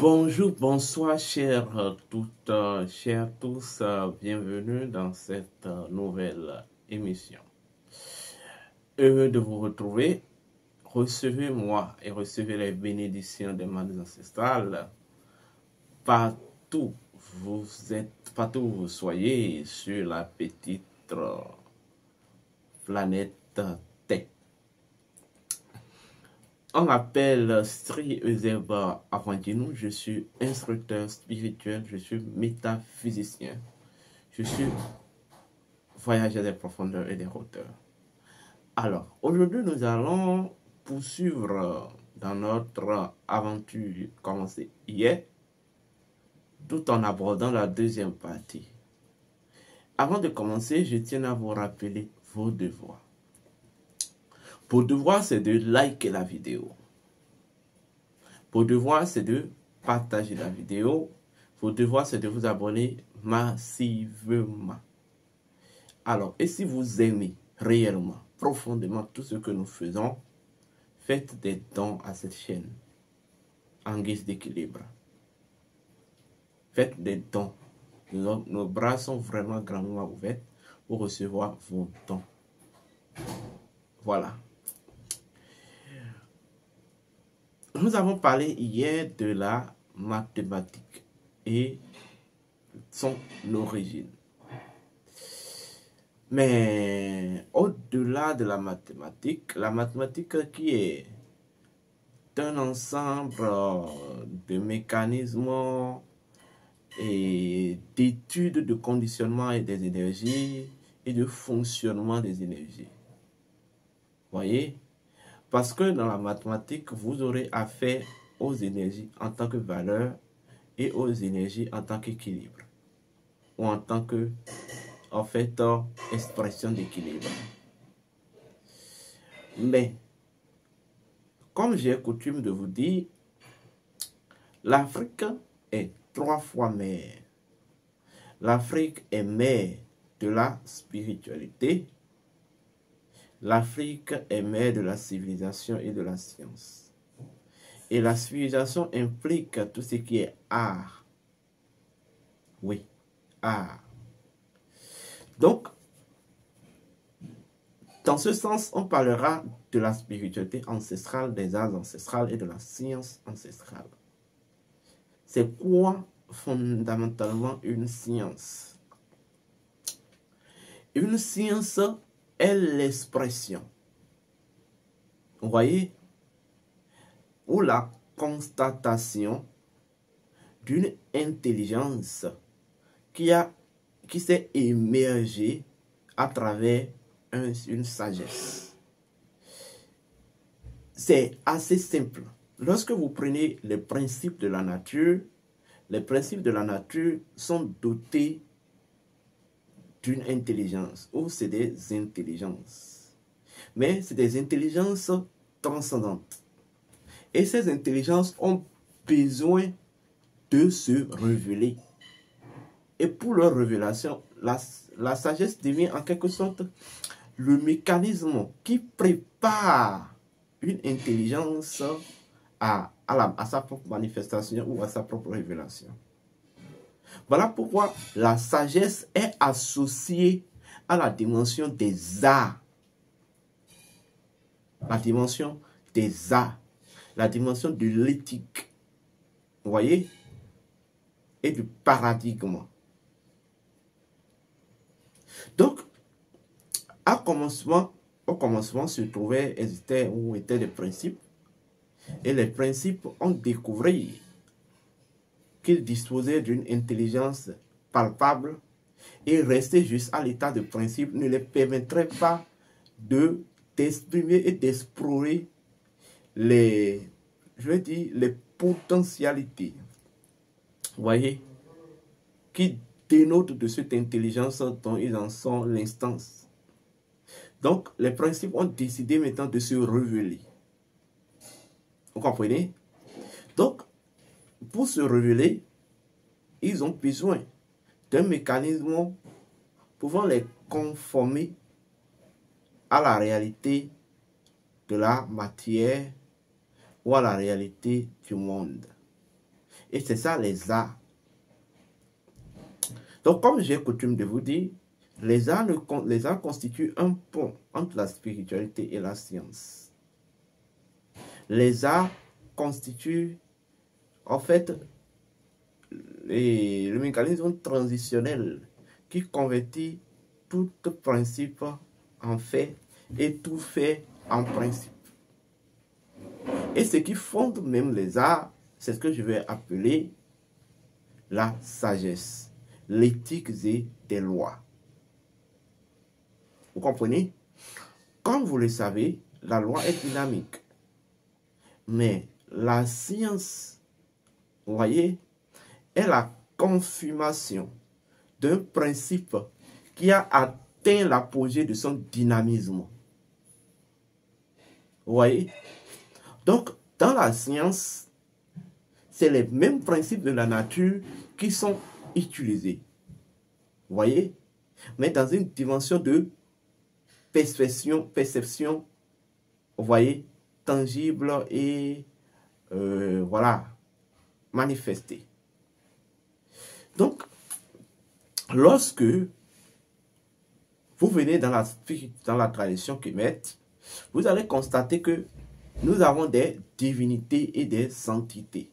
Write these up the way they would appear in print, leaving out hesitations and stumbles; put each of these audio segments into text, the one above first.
Bonjour, bonsoir, chers toutes, chers tous, bienvenue dans cette nouvelle émission. Heureux de vous retrouver. Recevez-moi et recevez les bénédictions des mains ancestrales partout partout où vous soyez sur la petite planète Terre. On m'appelle Sri Euseba Avantino, je suis instructeur spirituel, je suis métaphysicien, je suis voyageur des profondeurs et des hauteurs. Alors, aujourd'hui, nous allons poursuivre dans notre aventure commencée hier, tout en abordant la deuxième partie. Avant de commencer, je tiens à vous rappeler vos devoirs. Vos devoirs, c'est de liker la vidéo. Vos devoirs, c'est de partager la vidéo. Vos devoirs, c'est de vous abonner massivement. Alors, et si vous aimez réellement, profondément tout ce que nous faisons, faites des dons à cette chaîne en guise d'équilibre. Faites des dons. Nos bras sont vraiment grandement ouverts pour recevoir vos dons. Voilà. Nous avons parlé hier de la mathématique et son origine. Mais au-delà de la mathématique qui est un ensemble de mécanismes et d'études de conditionnement et des énergies et de fonctionnement des énergies. Voyez? Parce que dans la mathématique, vous aurez affaire aux énergies en tant que valeur et aux énergies en tant qu'équilibre. Ou en tant que, en fait, expression d'équilibre. Mais, comme j'ai coutume de vous dire, l'Afrique est 3 fois mère. L'Afrique est mère de la spiritualité. L'Afrique est mère de la civilisation et de la science. Et la civilisation implique tout ce qui est art. Oui, art. Donc, dans ce sens, on parlera de la spiritualité ancestrale, des arts ancestrales et de la science ancestrale. C'est quoi fondamentalement une science? Une science est l'expression, vous voyez, ou la constatation d'une intelligence qui s'est émergée à travers une sagesse. C'est assez simple. Lorsque vous prenez les principes de la nature sont dotés d'une intelligence, ou c'est des intelligences. Mais c'est des intelligences transcendantes. Et ces intelligences ont besoin de se révéler. Et pour leur révélation, la sagesse devient en quelque sorte le mécanisme qui prépare une intelligence à sa propre manifestation ou à sa propre révélation. Voilà pourquoi la sagesse est associée à la dimension des arts. La dimension des arts. La dimension de l'éthique. Vous voyez? Et du paradigme. Donc, au commencement se étaient des principes. Et les principes ont découvert qu'ils disposaient d'une intelligence palpable et rester juste à l'état de principe ne les permettrait pas d'exprimer et d'explorer les potentialités, vous voyez, qui dénotent de cette intelligence dont ils en sont l'instance. Donc, les principes ont décidé maintenant de se révéler. Vous comprenez? Donc, pour se révéler, ils ont besoin d'un mécanisme pouvant les conformer à la réalité de la matière ou à la réalité du monde. Et c'est ça les arts. Donc, comme j'ai coutume de vous dire, les arts constituent un pont entre la spiritualité et la science. Les arts constituent, en fait, le mécanisme transitionnel qui convertit tout principe en fait et tout fait en principe. Et ce qui fonde même les arts, c'est ce que je vais appeler la sagesse, l'éthique et des lois. Vous comprenez? Comme vous le savez, la loi est dynamique. Mais la science, vous voyez, est la confirmation d'un principe qui a atteint l'apogée de son dynamisme. Vous voyez? Donc, dans la science, c'est les mêmes principes de la nature qui sont utilisés. Vous voyez? Mais dans une dimension de perception, vous voyez, tangible et voilà, manifestée. Donc, lorsque vous venez dans la tradition kémète, vous allez constater que nous avons des divinités et des entités.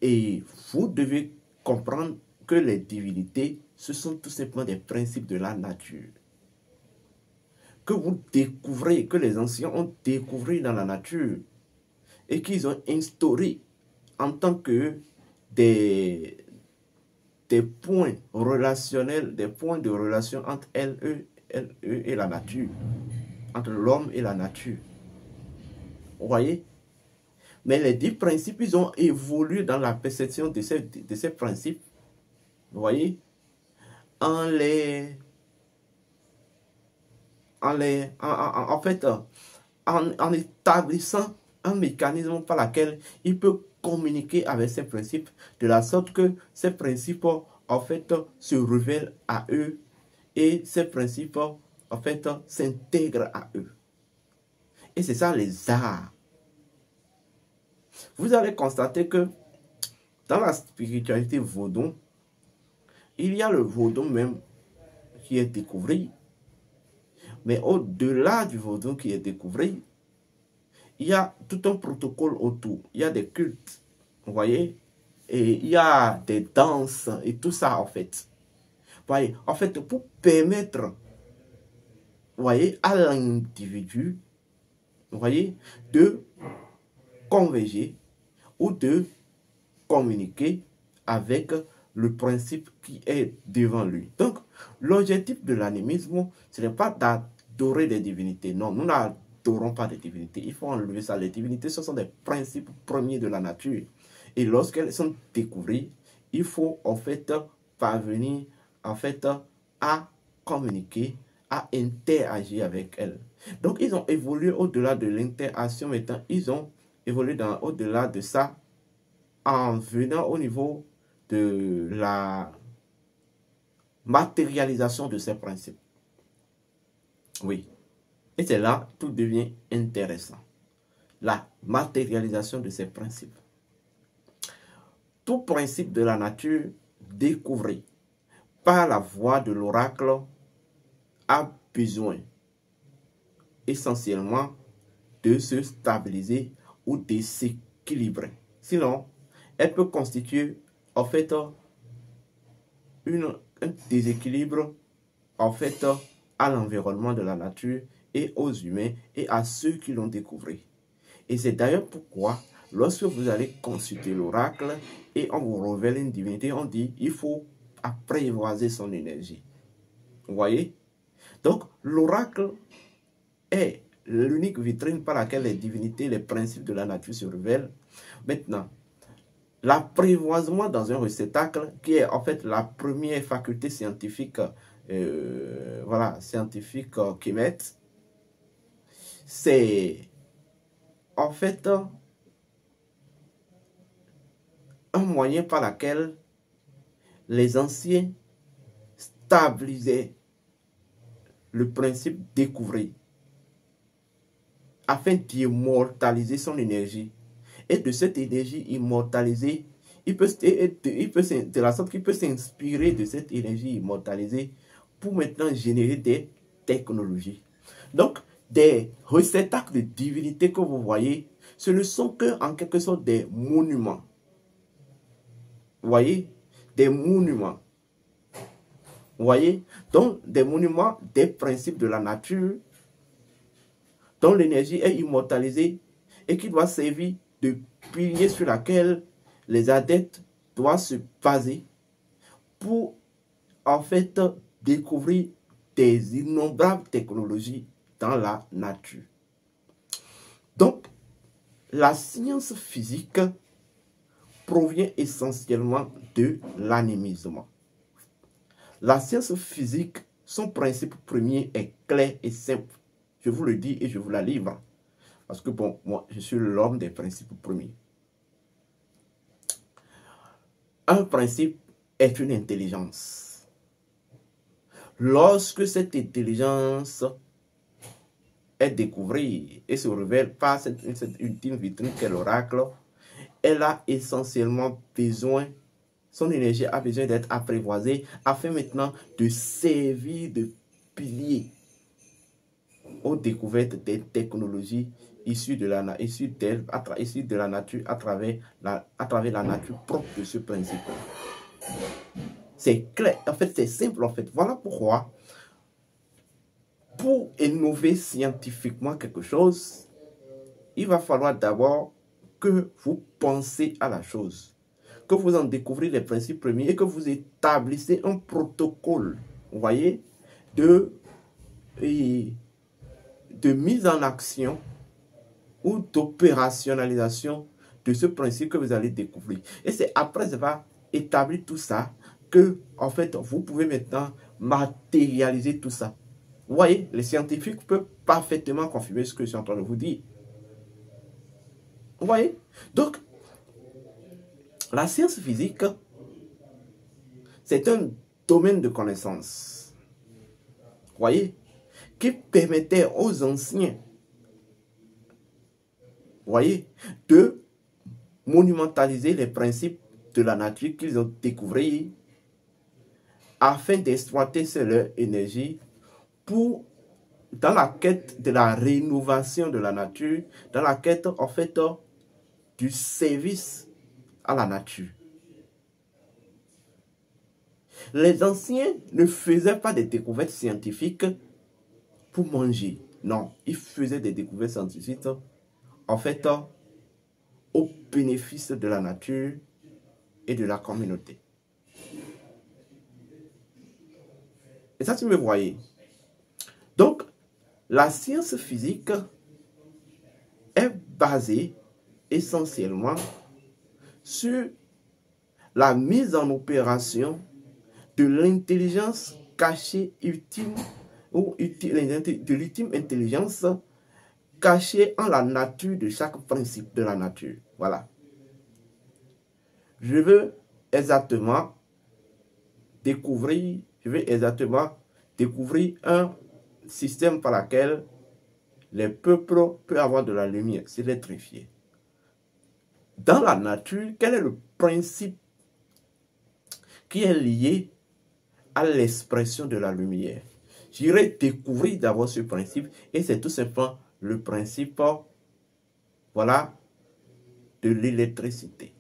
Et vous devez comprendre que les divinités, ce sont tout simplement des principes de la nature. Que vous découvrez, que les anciens ont découvert dans la nature et qu'ils ont instauré en tant que des points relationnels, des points de relation entre eux et la nature, entre l'homme et la nature. Vous voyez? Mais les 10 principes, ils ont évolué dans la perception de ces principes. Vous voyez? En établissant un mécanisme par lequel il peut communiquer avec ces principes, de la sorte que ces principes, en fait, se révèlent à eux et ces principes, en fait, s'intègrent à eux. Et c'est ça les arts. Vous allez constater que dans la spiritualité vaudou, il y a le vaudou même qui est découvert. Mais au-delà du vaudou qui est découvert, il y a tout un protocole autour. Il y a des cultes, vous voyez, et il y a des danses et tout ça en fait. Vous voyez, en fait, pour permettre, vous voyez, à l'individu, vous voyez, de converger ou de communiquer avec le principe qui est devant lui. Donc, l'objectif de l'animisme, ce n'est pas d'adorer des divinités. Non, nous n'adorons pas des divinités. Il faut enlever ça. Les divinités, ce sont des principes premiers de la nature. Et lorsqu'elles sont découvertes, il faut en fait parvenir en fait à communiquer, à interagir avec elles. Donc, ils ont évolué au-delà de l'interaction. Maintenant, ils ont évolué au-delà de ça en venant au niveau de la matérialisation de ces principes. Oui. Et c'est là que tout devient intéressant. La matérialisation de ces principes. Tout principe de la nature découvert par la voie de l'oracle a besoin essentiellement de se stabiliser ou de s'équilibrer. Sinon, elle peut constituer en fait un déséquilibre en fait à l'environnement de la nature et aux humains et à ceux qui l'ont découvert. Et c'est d'ailleurs pourquoi lorsque vous allez consulter l'oracle et on vous révèle une divinité, on dit il faut apprivoiser son énergie. Vous voyez? Donc l'oracle est l'unique vitrine par laquelle les divinités, les principes de la nature se révèlent. Maintenant, l'apprivoisement dans un réceptacle, qui est en fait la première faculté scientifique, scientifique kémète, c'est en fait un moyen par lequel les anciens stabilisaient le principe découvert afin d'immortaliser son énergie Et de cette énergie immortalisée, de la sorte qu'il peut s'inspirer de cette énergie immortalisée pour maintenant générer des technologies. Donc, des réceptacles de divinité que vous voyez, ce ne sont que en quelque sorte des monuments. Vous voyez? Des monuments. Vous voyez? Donc, des monuments des principes de la nature, dont l'énergie est immortalisée et qui doit servir de pilier sur laquelle les adeptes doivent se baser pour, en fait, découvrir des innombrables technologies dans la nature. Donc, la science physique provient essentiellement de l'animisme. La science physique, son principe premier est clair et simple. Je vous le dis et je vous la livre. Parce que bon, moi, je suis l'homme des principes premiers. Un principe est une intelligence. Lorsque cette intelligence est découverte et se révèle par cette ultime vitrine qu'est l'oracle, elle a essentiellement besoin, son énergie a besoin d'être apprivoisée afin maintenant de servir de pilier aux découvertes des technologies issues de la nature à travers la nature propre de ce principe. C'est clair, en fait c'est simple en fait. Voilà pourquoi pour innover scientifiquement quelque chose, il va falloir d'abord que vous pensez à la chose, que vous en découvrez les principes premiers et que vous établissez un protocole, vous voyez, de mise en action ou d'opérationnalisation de ce principe que vous allez découvrir. Et c'est après avoir établi tout ça que, en fait, vous pouvez maintenant matérialiser tout ça. Vous voyez, les scientifiques peuvent parfaitement confirmer ce que je suis en train de vous dire. Vous voyez? Donc, la science physique, c'est un domaine de connaissance. Vous voyez? Qui permettait aux anciens, vous voyez, de monumentaliser les principes de la nature qu'ils ont découverts afin d'exploiter leur énergie pour, dans la quête de la rénovation de la nature, dans la quête, en fait, du service à la nature. Les anciens ne faisaient pas des découvertes scientifiques pour manger. Non, ils faisaient des découvertes scientifiques, en fait, au bénéfice de la nature et de la communauté. Et ça, tu me voyez. Donc, la science physique est basée essentiellement sur la mise en opération de l'intelligence cachée ultime ou de l'ultime intelligence cachée en la nature de chaque principe de la nature. Voilà. Je veux exactement découvrir un système par lequel les peuples peuvent avoir de la lumière, c'est l'électrifier. Dans la nature, quel est le principe qui est lié à l'expression de la lumière? J'irai découvrir d'abord ce principe et c'est tout simplement le principe, voilà, de l'électricité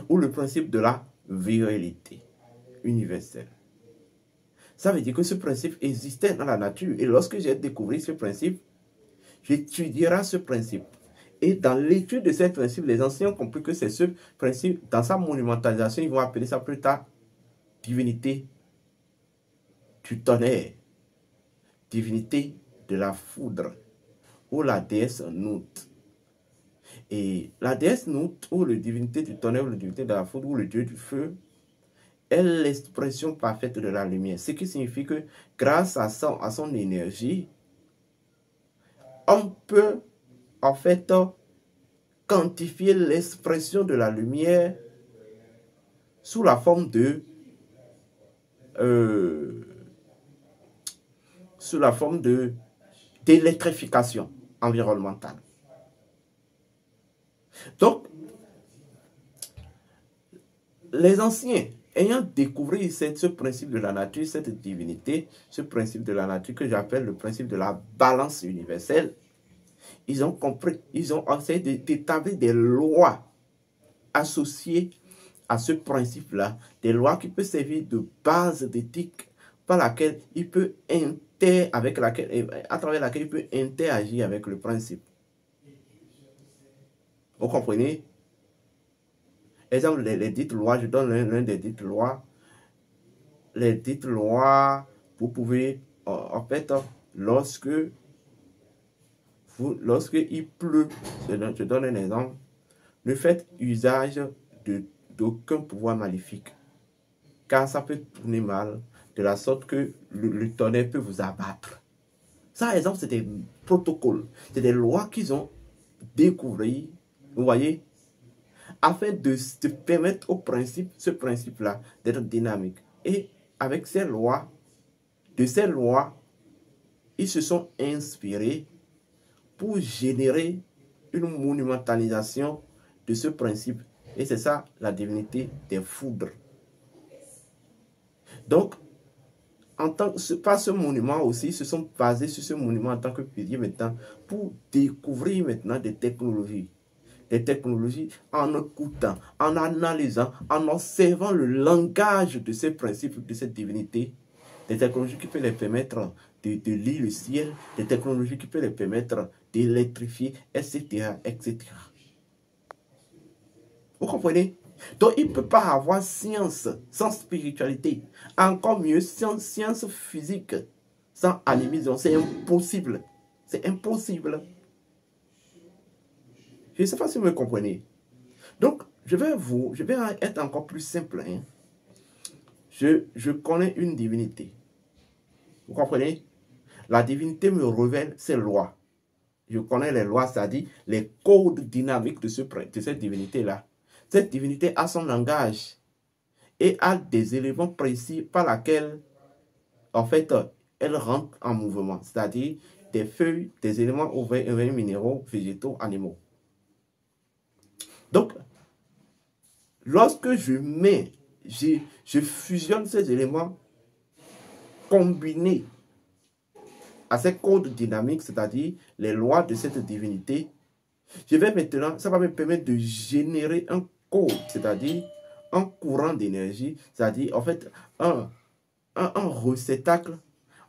ou le principe de la virilité universelle. Ça veut dire que ce principe existait dans la nature et lorsque j'ai découvert ce principe, j'étudierai ce principe. Et dans l'étude de ce principe, les anciens ont compris que c'est ce principe, dans sa monumentalisation, ils vont appeler ça plus tard divinité du tonnerre, divinité de la foudre, ou la déesse Nout. Et la déesse Nout, ou la divinité du tonnerre, ou la divinité de la foudre, ou le dieu du feu, est l'expression parfaite de la lumière. Ce qui signifie que grâce à son énergie, on peut en fait quantifier l'expression de la lumière sous la forme de d'électrification environnementale. Donc, les anciens, ayant découvert ce principe de la nature, cette divinité, ce principe de la nature que j'appelle le principe de la balance universelle, ils ont compris, ils ont essayé d'établir des lois associées à ce principe-là, des lois qui peuvent servir de base d'éthique par laquelle il peut à travers laquelle il peut interagir avec le principe. Vous comprenez? Exemple, les dites lois, je donne l'un des dites lois. Les dites lois, vous pouvez, en fait, lorsque il pleut, je donne un exemple, ne faites usage d'aucun pouvoir maléfique, car ça peut tourner mal, de la sorte que le tonnerre peut vous abattre. Ça, par exemple, c'est des protocoles, c'est des lois qu'ils ont découvert, vous voyez, afin de permettre ce principe-là, d'être dynamique. Et avec ces lois, ils se sont inspirés pour générer une monumentalisation de ce principe. Et c'est ça, la divinité des foudres. Donc, par ce monument aussi, ils se sont basés sur ce monument en tant que pilier maintenant pour découvrir maintenant des technologies. Des technologies en écoutant, en analysant, en observant le langage de ces principes, de cette divinité. Des technologies qui peuvent les permettre de lire le ciel, des technologies qui peuvent les permettre d'électrifier, etc., etc. Vous comprenez? Donc, il ne peut pas avoir science sans spiritualité. Encore mieux, science physique sans animisme. C'est impossible. C'est impossible. Je ne sais pas si vous me comprenez. Donc, je vais être encore plus simple. Hein. Je connais une divinité. Vous comprenez? La divinité me révèle ses lois. Je connais les lois, c'est-à-dire les codes dynamiques de cette divinité-là. Cette divinité a son langage et a des éléments précis par lesquels, en fait, elle rentre en mouvement. C'est-à-dire des feuilles, des éléments minéraux, végétaux, animaux. Donc, lorsque je fusionne ces éléments combinés à ces codes dynamiques, c'est-à-dire les lois de cette divinité, ça va me permettre de générer un code, c'est-à-dire un courant d'énergie, c'est-à-dire en fait un réceptacle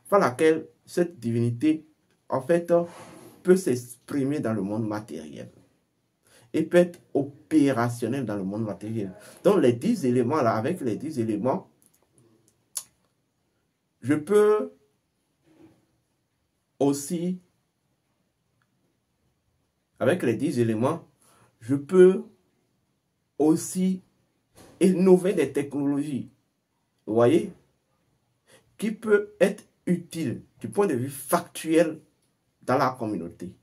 par lequel cette divinité en fait peut s'exprimer dans le monde matériel et peut être opérationnel dans le monde matériel. Donc les 10 éléments là, avec les 10 éléments, je peux aussi, avec les 10 éléments, je peux aussi innover des technologies, vous voyez, qui peut être utile du point de vue factuel dans la communauté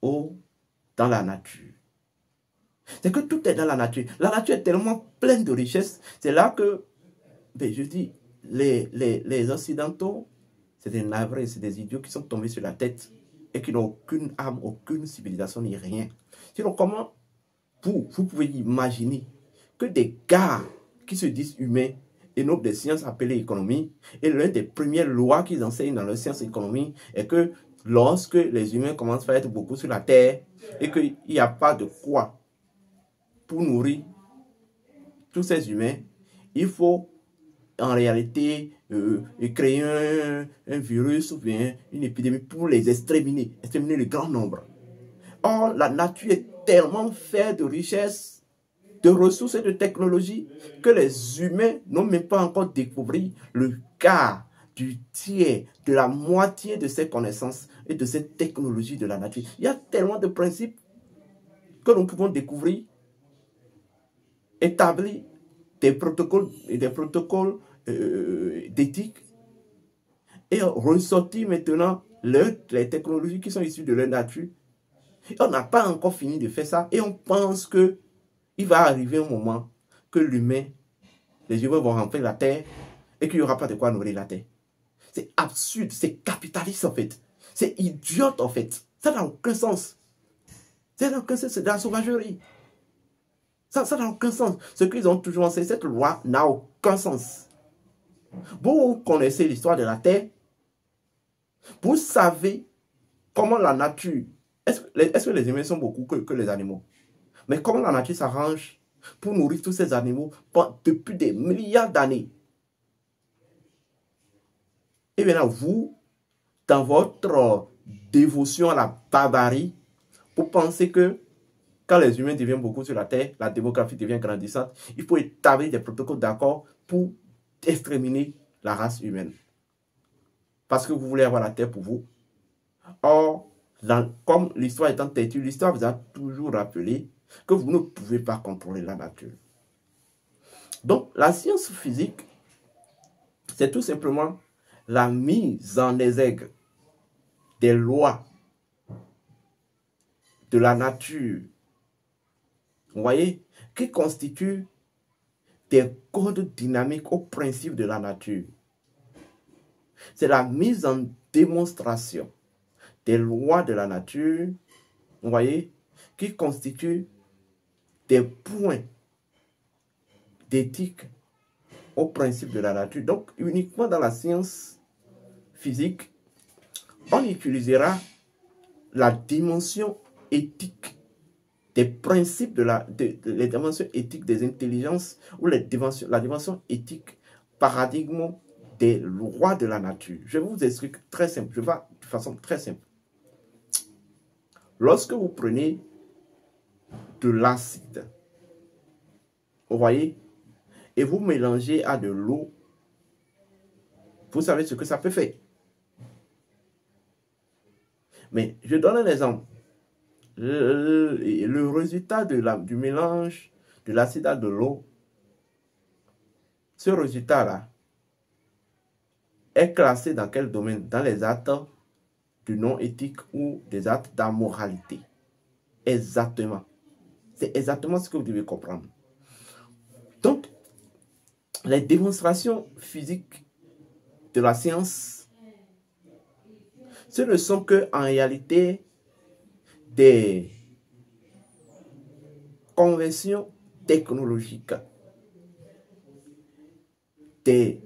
ou dans la nature. C'est que tout est dans la nature. La nature est tellement pleine de richesses. C'est là que, je dis, les Occidentaux, c'est des navrés, c'est des idiots qui sont tombés sur la tête et qui n'ont aucune âme, aucune civilisation ni rien. Sinon, comment vous pouvez imaginer que des gars qui se disent humains et n'ont des sciences appelées économie, et l'une des premières lois qu'ils enseignent dans leur science économie est que lorsque les humains commencent à être beaucoup sur la terre et qu'il n'y a pas de quoi pour nourrir tous ces humains, il faut en réalité créer un virus ou bien une épidémie pour les exterminer le grand nombre. Or, la nature est tellement faite de richesses, de ressources et de technologies que les humains n'ont même pas encore découvert le quart, du tiers, de la moitié de ces connaissances et de ces technologies de la nature. Il y a tellement de principes que nous pouvons découvrir, établir des protocoles d'éthique et ressortir maintenant les technologies qui sont issues de la nature. On n'a pas encore fini de faire ça et on pense que il va arriver un moment que les humains vont remplir la terre et qu'il n'y aura pas de quoi nourrir la terre. C'est absurde, c'est capitaliste en fait. C'est idiote en fait. Ça n'a aucun sens. Ça n'a aucun sens, c'est de la sauvagerie. Ça n'a aucun sens. Ce qu'ils ont toujours enseigné, cette loi n'a aucun sens. Vous connaissez l'histoire de la Terre. Vous savez comment la nature... Est-ce que les humains sont beaucoup que les animaux? Mais comment la nature s'arrange pour nourrir tous ces animaux depuis des milliards d'années? Et maintenant, vous, dans votre dévotion à la barbarie, vous pensez que quand les humains deviennent beaucoup sur la Terre, la démographie devient grandissante, il faut établir des protocoles d'accord pour exterminer la race humaine. Parce que vous voulez avoir la Terre pour vous. Or, comme l'histoire étant têtue, l'histoire vous a toujours rappelé que vous ne pouvez pas contrôler la nature. Donc, la science physique, c'est tout simplement la mise en exergue des lois de la nature, vous voyez, qui constituent des codes dynamiques aux principes de la nature. C'est la mise en démonstration des lois de la nature, vous voyez, qui constituent des points d'éthique aux principes de la nature. Donc, uniquement dans la science physique, on utilisera la dimension éthique des principes les dimensions éthiques des intelligences ou la dimension éthique paradigme des lois de la nature. Je vous explique très simple, je vais de façon très simple. Lorsque vous prenez de l'acide, vous voyez, et vous mélangez à de l'eau, vous savez ce que ça peut faire. Mais je donne un exemple. Le résultat du mélange de l'acide à de l'eau, ce résultat-là est classé dans quel domaine? Dans les actes du non-éthique ou des actes d'ammoralité. Exactement. C'est exactement ce que vous devez comprendre. Donc, les démonstrations physiques de la science, ce ne sont que en réalité des conventions technologiques, des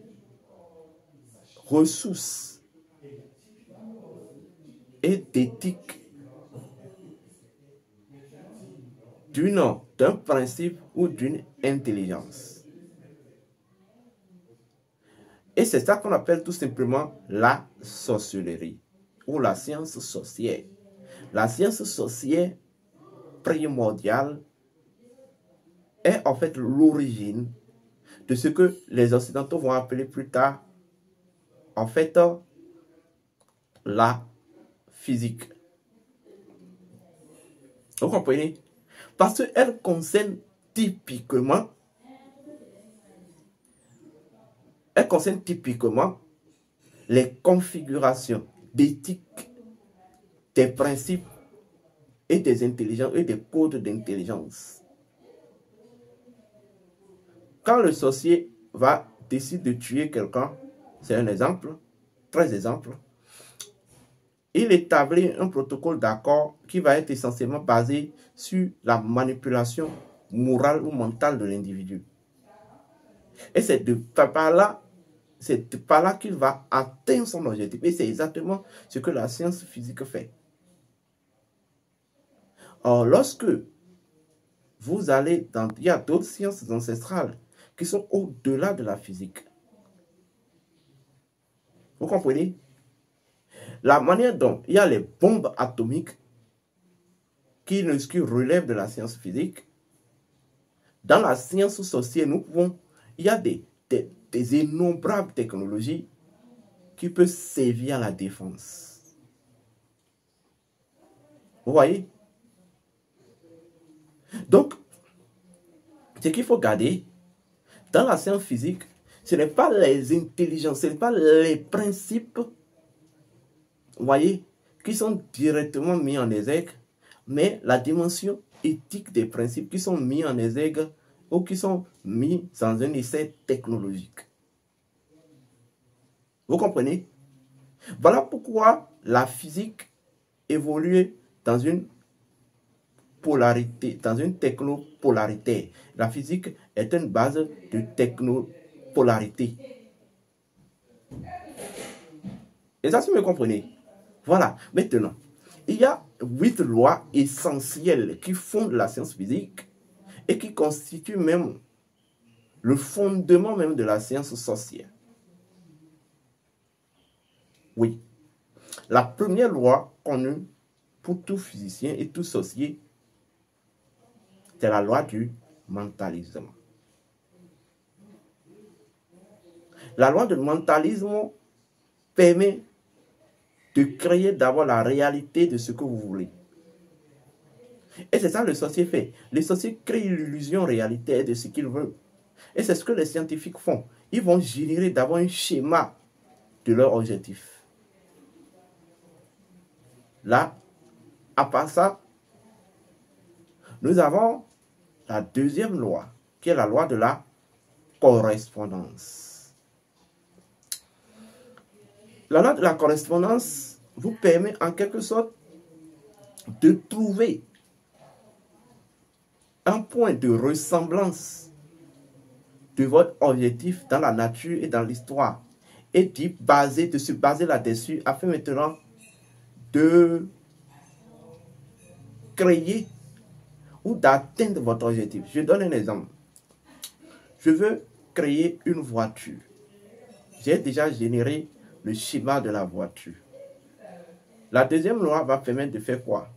ressources et d'éthique d'un principe ou d'une intelligence. Et c'est ça qu'on appelle tout simplement la sorcellerie ou la science sorcière. La science sorcière primordiale est en fait l'origine de ce que les Occidentaux vont appeler plus tard, en fait, la physique. Vous comprenez? Parce qu'elle concerne typiquement les configurations d'éthique, des principes et des intelligences et des codes d'intelligence. Quand le sorcier décide de tuer quelqu'un, c'est un exemple, très exemple, il établit un protocole d'accord qui va être essentiellement basé sur la manipulation morale ou mentale de l'individu. Et c'est par là qu'il va atteindre son objectif. Et c'est exactement ce que la science physique fait. Or, lorsque vous allez il y a d'autres sciences ancestrales qui sont au-delà de la physique. Vous comprenez? La manière dont il y a les bombes atomiques qui relèvent de la science physique, dans la science sociale, il y a des innombrables technologies qui peuvent servir à la défense. Vous voyez? Donc, ce qu'il faut garder dans la science physique, ce n'est pas les intelligences, ce n'est pas les principes, vous voyez, qui sont directement mis en exergue, mais la dimension éthique des principes qui sont mis en exergue ou qui sont mis dans un essai technologique. Vous comprenez? Voilà pourquoi la physique évolue dans une polarité, dans une technopolarité. La physique est une base de technopolarité. Et ça, si vous me comprenez. Voilà. Maintenant, il y a 8 lois essentielles qui fondent la science physique et qui constituent même le fondement même de la science sociale. Oui. La première loi connue pour tout physicien et tout sorcier, c'est la loi du mentalisme. La loi du mentalisme permet de créer d'abord la réalité de ce que vous voulez. Et c'est ça que le sorcier fait. Les sorciers créent l'illusion réalité de ce qu'ils veulent. Et c'est ce que les scientifiques font. Ils vont générer d'abord un schéma de leur objectif. Là, à part ça, nous avons la deuxième loi, qui est la loi de la correspondance. La loi de la correspondance vous permet en quelque sorte de trouver un point de ressemblance de votre objectif dans la nature et dans l'histoire et de se baser là-dessus afin maintenant de créer ou d'atteindre votre objectif. Je donne un exemple. Je veux créer une voiture. J'ai déjà généré le schéma de la voiture. La deuxième loi va permettre de faire quoi?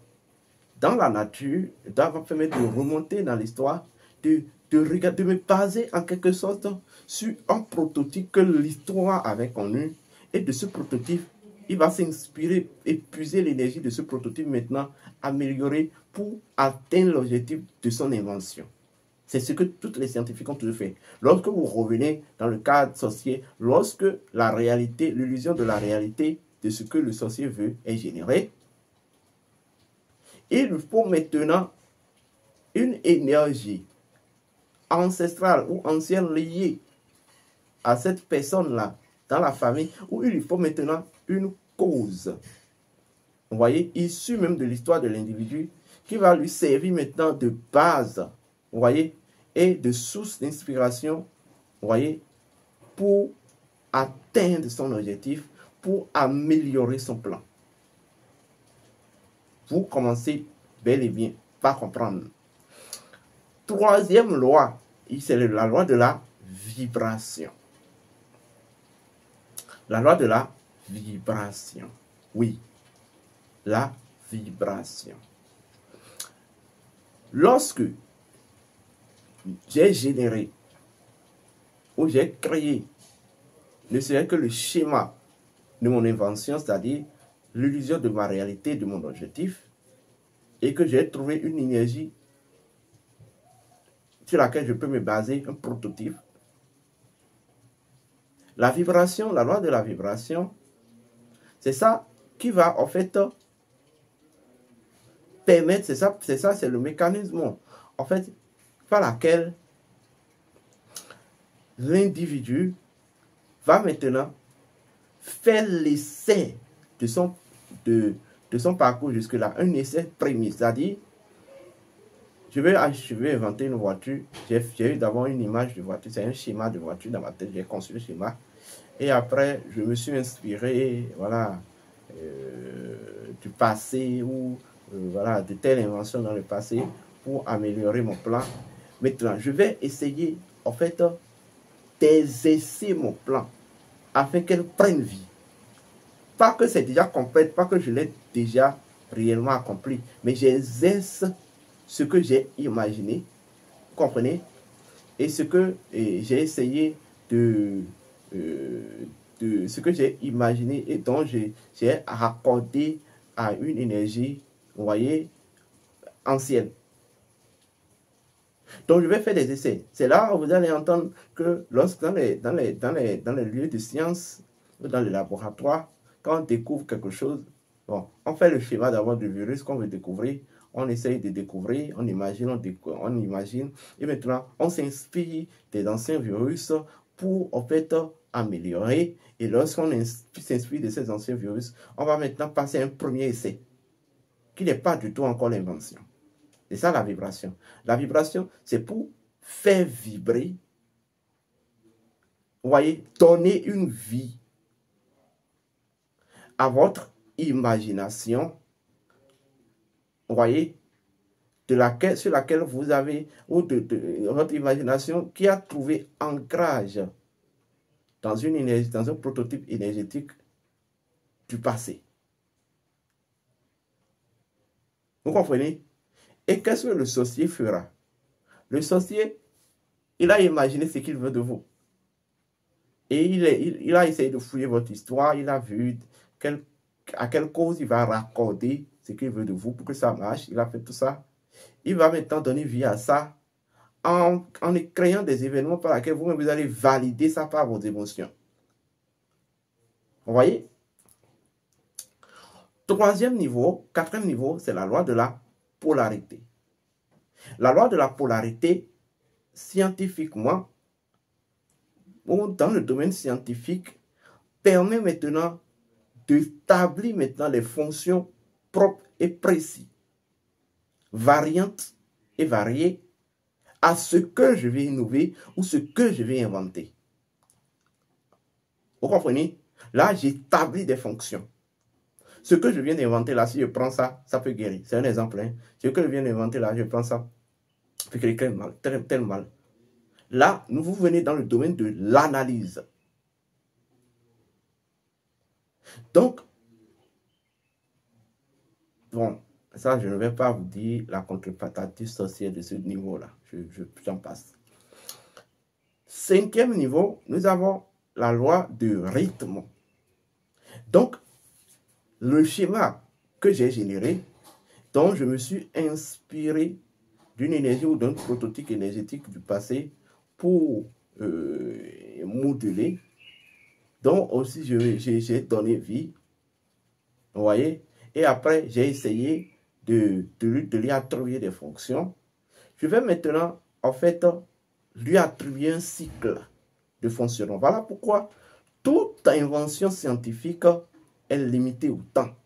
Dans la nature, ça va permettre de remonter dans l'histoire, de me baser en quelque sorte sur un prototype que l'histoire avait connu. Et de ce prototype, il va s'inspirer, épuiser l'énergie de ce prototype maintenant, améliorer pour atteindre l'objectif de son invention. C'est ce que tous les scientifiques ont toujours fait. Lorsque vous revenez dans le cadre sorcier, lorsque la réalité, l'illusion de la réalité de ce que le sorcier veut est générée, il faut maintenant une énergie ancestrale ou ancienne liée à cette personne-là dans la famille, où il faut maintenant une cause. Vous voyez, issue même de l'histoire de l'individu, qui va lui servir maintenant de base, vous voyez, et de source d'inspiration, vous voyez, pour atteindre son objectif, pour améliorer son plan. Vous commencez bel et bien par comprendre. Troisième loi, c'est la loi de la vibration. La loi de la vibration. Oui, la vibration. Lorsque j'ai généré ou j'ai créé ne serait que le schéma de mon invention, c'est-à-dire l'illusion de ma réalité, de mon objectif, et que j'ai trouvé une énergie sur laquelle je peux me baser, un prototype. La vibration, la loi de la vibration, c'est ça qui va en fait permettre, c'est le mécanisme en fait par laquelle l'individu va maintenant faire l'essai de son parcours jusque-là, un essai premier, c'est-à-dire je vais inventer une voiture, j'ai eu d'abord une image de voiture, c'est un schéma de voiture dans ma tête, j'ai conçu le schéma, et après je me suis inspiré, voilà, du passé ou voilà, de telles inventions dans le passé pour améliorer mon plan. Maintenant, je vais essayer, en fait, d'exercer mon plan afin qu'elle prenne vie. Pas que c'est déjà complète, pas que je l'ai déjà réellement accompli, mais j'exerce ce que j'ai imaginé, vous comprenez, et ce que j'ai essayé ce que j'ai imaginé et dont j'ai raccordé à une énergie, vous voyez, ancienne. Donc, je vais faire des essais. C'est là où vous allez entendre que lorsque dans les lieux de science ou dans les laboratoires, quand on découvre quelque chose, bon, on fait le schéma d'abord du virus qu'on veut découvrir, on essaye de découvrir, on imagine, et maintenant, on s'inspire des anciens virus pour, en fait, améliorer. Et lorsqu'on s'inspire de ces anciens virus, on va maintenant passer un premier essai, qui n'est pas du tout encore l'invention. C'est ça la vibration. La vibration, c'est pour faire vibrer, vous voyez, donner une vie à votre imagination, vous voyez, sur laquelle vous avez, ou de votre imagination qui a trouvé ancrage dans une énergie, dans un prototype énergétique du passé. Vous comprenez? Et qu'est-ce que le sorcier fera? Le sorcier, il a imaginé ce qu'il veut de vous. Et il a essayé de fouiller votre histoire, il a vu à quelle cause il va raccorder ce qu'il veut de vous pour que ça marche. Il a fait tout ça. Il va maintenant donner vie à ça en créant des événements par lesquels vous-même vous allez valider ça par vos émotions. Vous voyez? Quatrième niveau, c'est la loi de la polarité. La loi de la polarité, scientifiquement, ou dans le domaine scientifique, permet maintenant d'établir maintenant les fonctions propres et précises, variantes et variées à ce que je vais innover ou ce que je vais inventer. Vous comprenez? Là, j'établis des fonctions. Ce que je viens d'inventer là, si je prends ça, ça peut guérir. C'est un exemple. Hein? Ce que je viens d'inventer là, je prends ça, ça peut créer tel mal. Là, vous venez dans le domaine de l'analyse. Donc, bon, ça, je ne vais pas vous dire la contrepartie sociale de ce niveau-là. J'en passe. Cinquième niveau, nous avons la loi du rythme. Donc, le schéma que j'ai généré, dont je me suis inspiré d'une énergie ou d'un prototype énergétique du passé pour modeler, dont aussi j'ai donné vie, vous voyez, et après j'ai essayé de lui attribuer des fonctions. Je vais maintenant, en fait, lui attribuer un cycle de fonctionnement. Voilà pourquoi toute invention scientifique est limitée au temps.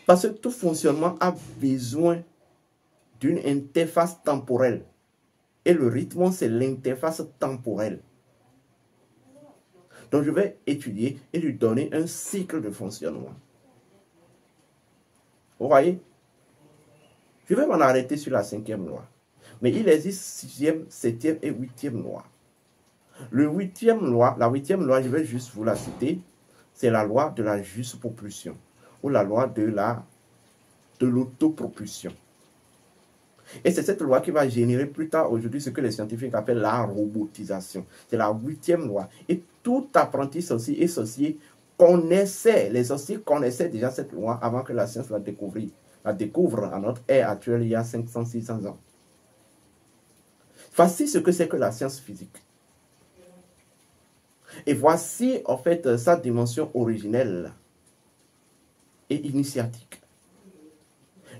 Parce que tout fonctionnement a besoin d'une interface temporelle. Et le rythme, c'est l'interface temporelle. Donc, je vais étudier et lui donner un cycle de fonctionnement. Vous voyez? Je vais m'en arrêter sur la cinquième loi. Mais il existe sixième, septième et huitième loi. La huitième loi, je vais juste vous la citer, c'est la loi de la juste propulsion ou la loi de l'autopropulsion. Et c'est cette loi qui va générer plus tard aujourd'hui ce que les scientifiques appellent la robotisation. C'est la huitième loi. Et tout apprenti sorcier et sorcier connaissait, les sorciers connaissaient déjà cette loi avant que la science la découvre à notre ère actuelle il y a 500-600 ans. Voici ce que c'est que la science physique. Et voici en fait sa dimension originelle et initiatique.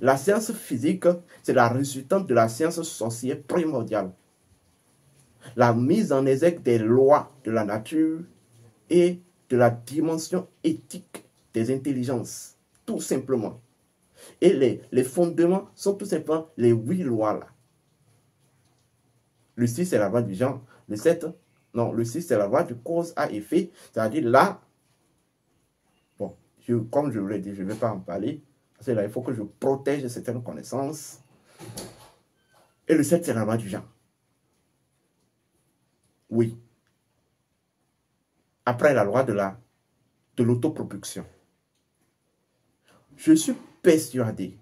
La science physique, c'est la résultante de la science sorcière primordiale. La mise en exergue des lois de la nature et de la dimension éthique des intelligences, tout simplement. Et les fondements sont tout simplement les 8 lois-là. Le 6, c'est la loi du genre. Le 7, non, le 6, c'est la loi du cause à effet. C'est-à-dire là, bon, comme je vous l'ai dit, je ne vais pas en parler. Parce que là, il faut que je protège certaines connaissances. Et le 7, c'est la loi du genre. Oui. Après la loi de l'autopropulsion. Je suis persuadé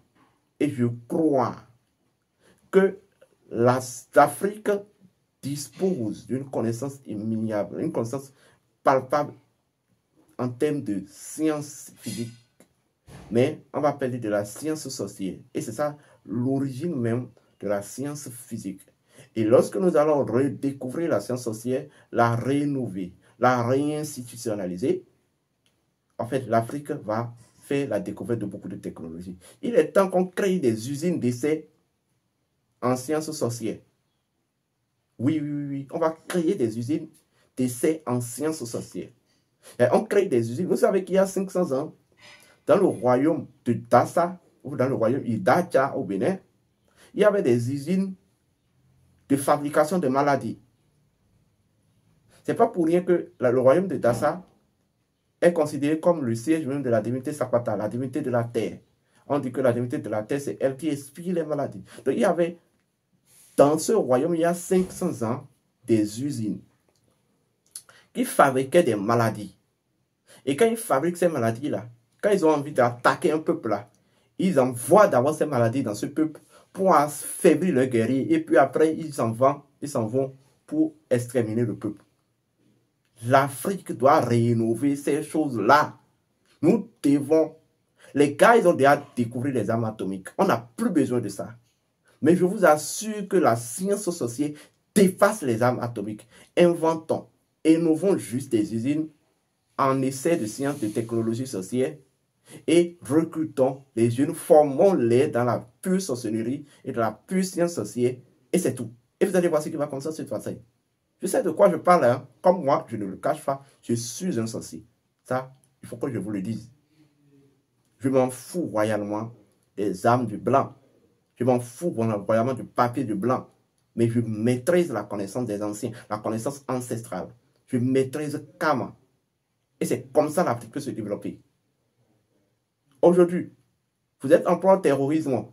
et je crois que l'Afrique dispose d'une connaissance immuable, une connaissance palpable en termes de science physique. Mais on va parler de la science sorcière. Et c'est ça l'origine même de la science physique. Et lorsque nous allons redécouvrir la science sorcière, la rénover, la réinstitutionnaliser, en fait, l'Afrique va faire la découverte de beaucoup de technologies. Il est temps qu'on crée des usines d'essai en sciences sorcières. Oui. On va créer des usines d'essai en sciences sorcières. Et on crée des usines. Vous savez qu'il y a 500 ans, dans le royaume de Dassa, ou dans le royaume Idacha au Bénin, il y avait des usines de fabrication de maladies. Ce n'est pas pour rien que le royaume de Dassa est considéré comme le siège même de la divinité Sapata, la divinité de la terre. On dit que la divinité de la terre, c'est elle qui expire les maladies. Donc il y avait, dans ce royaume, il y a 500 ans, des usines qui fabriquaient des maladies. Et quand ils fabriquent ces maladies-là, quand ils ont envie d'attaquer un peuple-là, ils envoient d'abord ces maladies dans ce peuple pour affaiblir le guerrier. Et puis après, ils s'en vont pour exterminer le peuple. L'Afrique doit rénover ces choses-là. Nous devons. Les gars, ils ont déjà découvert les armes atomiques. On n'a plus besoin de ça. Mais je vous assure que la science sociale dépasse les armes atomiques. Inventons, innovons juste des usines en essai de sciences, de technologie sociale et recrutons les jeunes, formons-les dans la pure sorcellerie et dans la pure science sociale et c'est tout. Et vous allez voir ce qui va comme ça cette fois-ci. Je sais de quoi je parle, hein. Comme moi, je ne le cache pas, je suis un sorcier. Ça, il faut que je vous le dise. Je m'en fous royalement des armes du blanc. Je m'en fous royalement du papier du blanc. Mais je maîtrise la connaissance des anciens, la connaissance ancestrale. Je maîtrise Kama. Et c'est comme ça l'Afrique peut se développer. Aujourd'hui, vous êtes en plan terrorisme.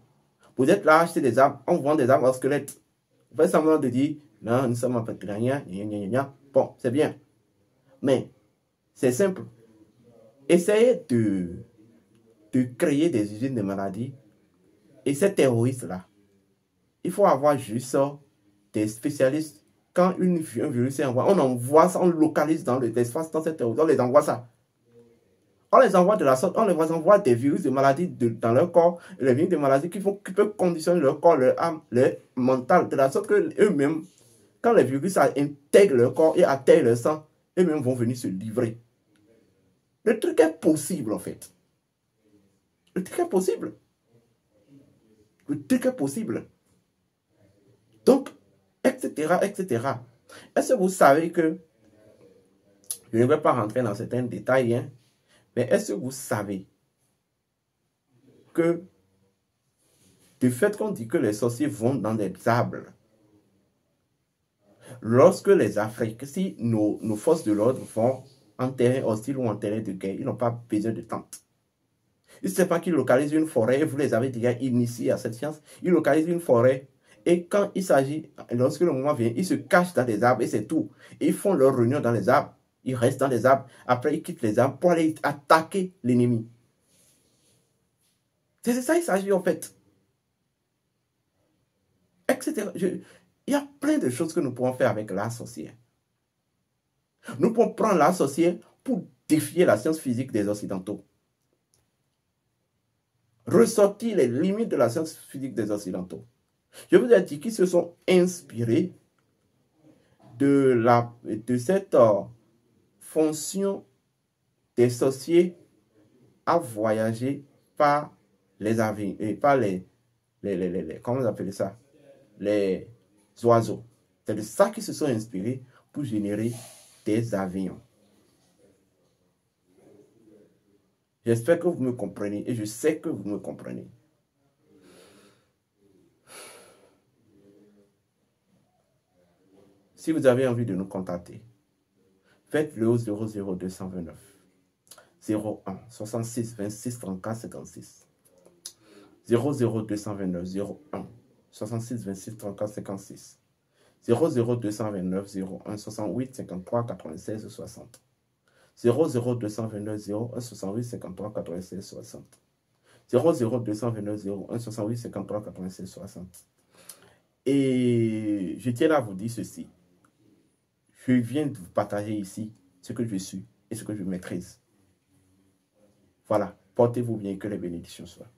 Vous êtes là à acheter des armes, on vend des armes au squelette. Vous faites semblant de dire, non, nous sommes en fait rien, bon, c'est bien. Mais, c'est simple. Essayez de créer des usines de maladies. Et ces terroristes-là, il faut avoir juste des spécialistes. Quand un virus est envoyé, on envoie ça, on localise dans l'espace, dans ces terroristes, on les envoie ça. On les envoie de la sorte, on les envoie des virus de maladies dans leur corps, les virus de maladies qui peuvent conditionner leur corps, leur âme, leur mental, de la sorte que eux-mêmes, quand les virus intègrent leur corps et atteignent leur sang, eux-mêmes vont venir se livrer. Le truc est possible en fait. Le truc est possible. Le truc est possible. Donc, etc., etc. Est-ce que vous savez que, je ne vais pas rentrer dans certains détails, hein, mais est-ce que vous savez que du fait qu'on dit que les sorciers vont dans des arbres, lorsque les Africains, si nos forces de l'ordre vont en terrain hostile ou en terrain de guerre, ils n'ont pas besoin de tente. Il ne sait pas qu'ils localisent une forêt, vous les avez déjà initiés à cette science, ils localisent une forêt, et quand il s'agit, lorsque le moment vient, ils se cachent dans des arbres et c'est tout. Et ils font leur réunion dans les arbres, ils restent dans les arbres, après ils quittent les arbres pour aller attaquer l'ennemi. C'est ça il s'agit en fait. Etc. Il y a plein de choses que nous pouvons faire avec l'art sorcier. Nous pouvons prendre l'art sorcier pour défier la science physique des Occidentaux. Ressortir les limites de la science physique des Occidentaux. Je vous ai dit qu'ils se sont inspirés de cette fonction des sorciers à voyager par les avions et par comment on appelle ça? Les oiseaux. C'est de ça qu'ils se sont inspirés pour générer des avions. J'espère que vous me comprenez et je sais que vous me comprenez. Si vous avez envie de nous contacter, faites-le au 00229 01 66 26 34 56. 00229 01 66 26 34 56. 00229 01 68 53 96 60. 00229 01 68 53 96 60. 00229 01 68 53 96 60. Et je tiens à vous dire ceci. Je viens de vous partager ici ce que je suis et ce que je maîtrise. Voilà, portez-vous bien, que les bénédictions soient.